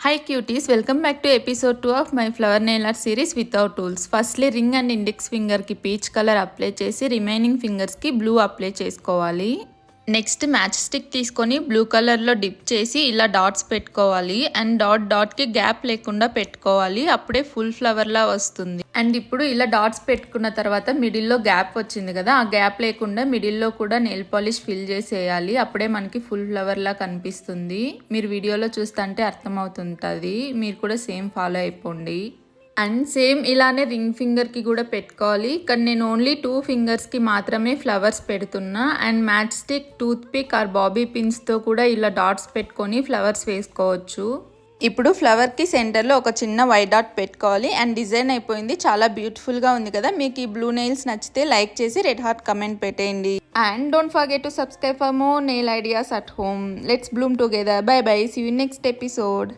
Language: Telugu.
Hi cuties, welcome back to episode 2 of my flower nail art series without tools. Firstly ring and index finger ki peach color apply chesi remaining fingers ki blue apply chesukovali. Next match stick తీసుకొని బ్లూ కలర్లో డిప్ చేసి ఇలా డాట్స్ పెట్టుకోవాలి అండ్ డాట్కి గ్యాప్ లేకుండా పెట్టుకోవాలి, అప్పుడే ఫుల్ ఫ్లవర్లా వస్తుంది. అండ్ ఇప్పుడు ఇలా డాట్స్ పెట్టుకున్న తర్వాత మిడిల్లో గ్యాప్ వచ్చింది కదా, ఆ గ్యాప్ లేకుండా మిడిల్లో కూడా నెయిల్ పాలిష్ ఫిల్ చేసేయాలి, అప్పుడే మనకి ఫుల్ ఫ్లవర్లా కనిపిస్తుంది. మీరు వీడియోలో చూస్తుంటే అర్థమవుతుంటుంది, మీరు కూడా సేమ్ ఫాలో అయిపోండి. అండ్ సేమ్ ఇలానే రింగ్ ఫింగర్కి కూడా పెట్టుకోవాలి. ఇక్కడ నేను ఓన్లీ 2 ఫింగర్స్కి మాత్రమే ఫ్లవర్స్ పెడుతున్నా. And match stick, tooth pick or bobby పిన్స్తో కూడా ఇలా డాట్స్ పెట్టుకొని ఫ్లవర్స్ వేసుకోవచ్చు. ఇప్పుడు ఫ్లవర్కి సెంటర్లో ఒక చిన్న వైట్ డాట్ పెట్టుకోవాలి. అండ్ డిజైన్ అయిపోయింది, చాలా బ్యూటిఫుల్గా ఉంది కదా. మీకు ఈ బ్లూ నెయిల్స్ నచ్చితే లైక్ చేసి రెడ్ హార్ట్ కమెంట్ పెట్టేయండి. And don't forget to subscribe for more nail ideas at home. Let's bloom together. Bye bye, see you next episode.